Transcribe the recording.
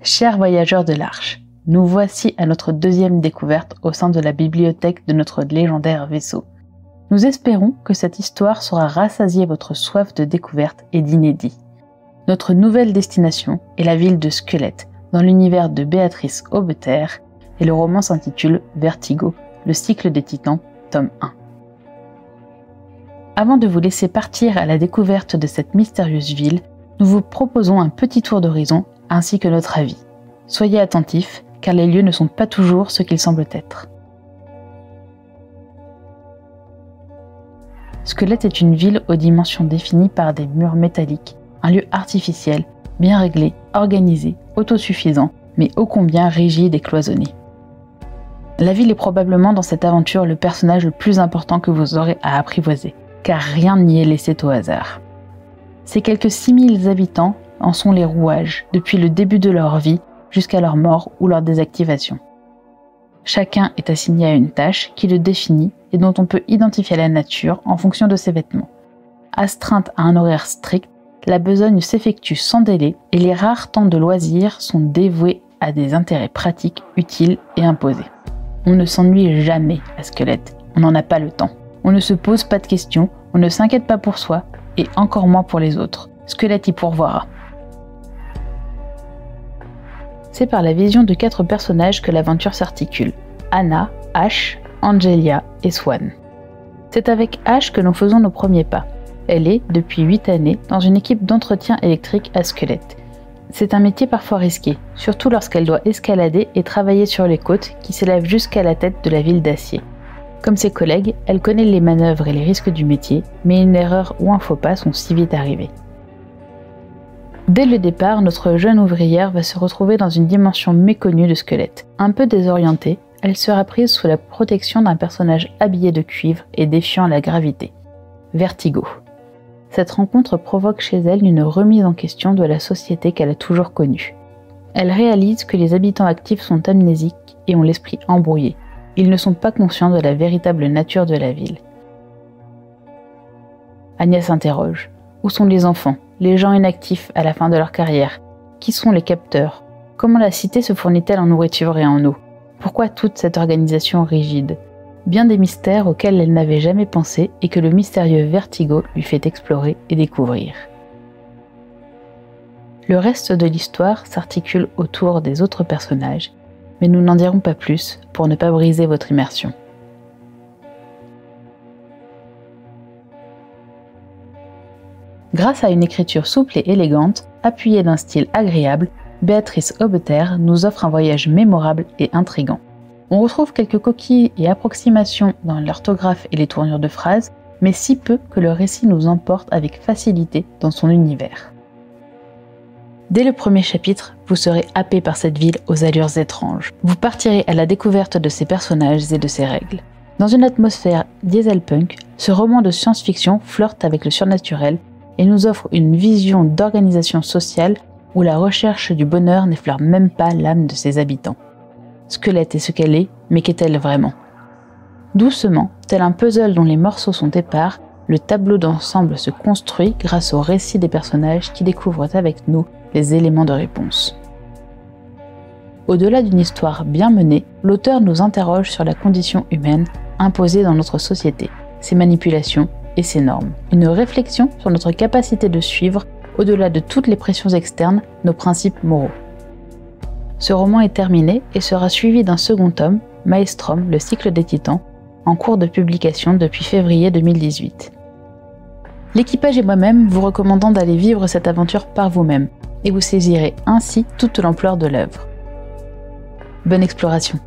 Chers voyageurs de l'Arche, nous voici à notre deuxième découverte au sein de la bibliothèque de notre légendaire vaisseau. Nous espérons que cette histoire saura rassasier votre soif de découverte et d'inédit. Notre nouvelle destination est la ville de Squelette, dans l'univers de Béatrice Aubeterre, et le roman s'intitule Vertigo, le cycle des titans, tome 1. Avant de vous laisser partir à la découverte de cette mystérieuse ville, nous vous proposons un petit tour d'horizon ainsi que notre avis. Soyez attentifs, car les lieux ne sont pas toujours ce qu'ils semblent être. Squelette est une ville aux dimensions définies par des murs métalliques, un lieu artificiel, bien réglé, organisé, autosuffisant, mais ô combien rigide et cloisonné. La ville est probablement dans cette aventure le personnage le plus important que vous aurez à apprivoiser, car rien n'y est laissé au hasard. Ces quelques 6000 habitants en sont les rouages, depuis le début de leur vie jusqu'à leur mort ou leur désactivation. Chacun est assigné à une tâche qui le définit et dont on peut identifier la nature en fonction de ses vêtements. Astreinte à un horaire strict, la besogne s'effectue sans délai et les rares temps de loisirs sont dévoués à des intérêts pratiques, utiles et imposés. On ne s'ennuie jamais à Squelette, on n'en a pas le temps. On ne se pose pas de questions, on ne s'inquiète pas pour soi et encore moins pour les autres. Squelette y pourvoira. C'est par la vision de 4 personnages que l'aventure s'articule. Anna, Ash, Angelia et Swan. C'est avec Ash que nous faisons nos premiers pas. Elle est, depuis 8 années, dans une équipe d'entretien électrique à Squelette. C'est un métier parfois risqué, surtout lorsqu'elle doit escalader et travailler sur les côtes qui s'élèvent jusqu'à la tête de la ville d'Acier. Comme ses collègues, elle connaît les manœuvres et les risques du métier, mais une erreur ou un faux pas sont si vite arrivés. Dès le départ, notre jeune ouvrière va se retrouver dans une dimension méconnue de Squelette. Un peu désorientée, elle sera prise sous la protection d'un personnage habillé de cuivre et défiant la gravité. Vertigo. Cette rencontre provoque chez elle une remise en question de la société qu'elle a toujours connue. Elle réalise que les habitants actifs sont amnésiques et ont l'esprit embrouillé. Ils ne sont pas conscients de la véritable nature de la ville. Agnès s'interroge. Où sont les enfants, les gens inactifs à la fin de leur carrière? Qui sont les capteurs? Comment la cité se fournit-elle en nourriture et en eau? Pourquoi toute cette organisation rigide? Bien des mystères auxquels elle n'avait jamais pensé et que le mystérieux Vertigo lui fait explorer et découvrir. Le reste de l'histoire s'articule autour des autres personnages, mais nous n'en dirons pas plus pour ne pas briser votre immersion. Grâce à une écriture souple et élégante, appuyée d'un style agréable, Béatrice Aubeterre nous offre un voyage mémorable et intrigant. On retrouve quelques coquilles et approximations dans l'orthographe et les tournures de phrases, mais si peu que le récit nous emporte avec facilité dans son univers. Dès le premier chapitre, vous serez happé par cette ville aux allures étranges. Vous partirez à la découverte de ses personnages et de ses règles. Dans une atmosphère dieselpunk, ce roman de science-fiction flirte avec le surnaturel et nous offre une vision d'organisation sociale où la recherche du bonheur n'effleure même pas l'âme de ses habitants. Squelette est ce qu'elle est, mais qu'est-elle vraiment? Doucement, tel un puzzle dont les morceaux sont épars, le tableau d'ensemble se construit grâce au récit des personnages qui découvrent avec nous les éléments de réponse. Au-delà d'une histoire bien menée, l'auteur nous interroge sur la condition humaine imposée dans notre société, ses manipulations et ses normes. Une réflexion sur notre capacité de suivre, au-delà de toutes les pressions externes, nos principes moraux. Ce roman est terminé et sera suivi d'un second tome, Maelstrom, le cycle des titans, en cours de publication depuis février 2018. L'équipage et moi-même vous recommandons d'aller vivre cette aventure par vous-même, et vous saisirez ainsi toute l'ampleur de l'œuvre. Bonne exploration!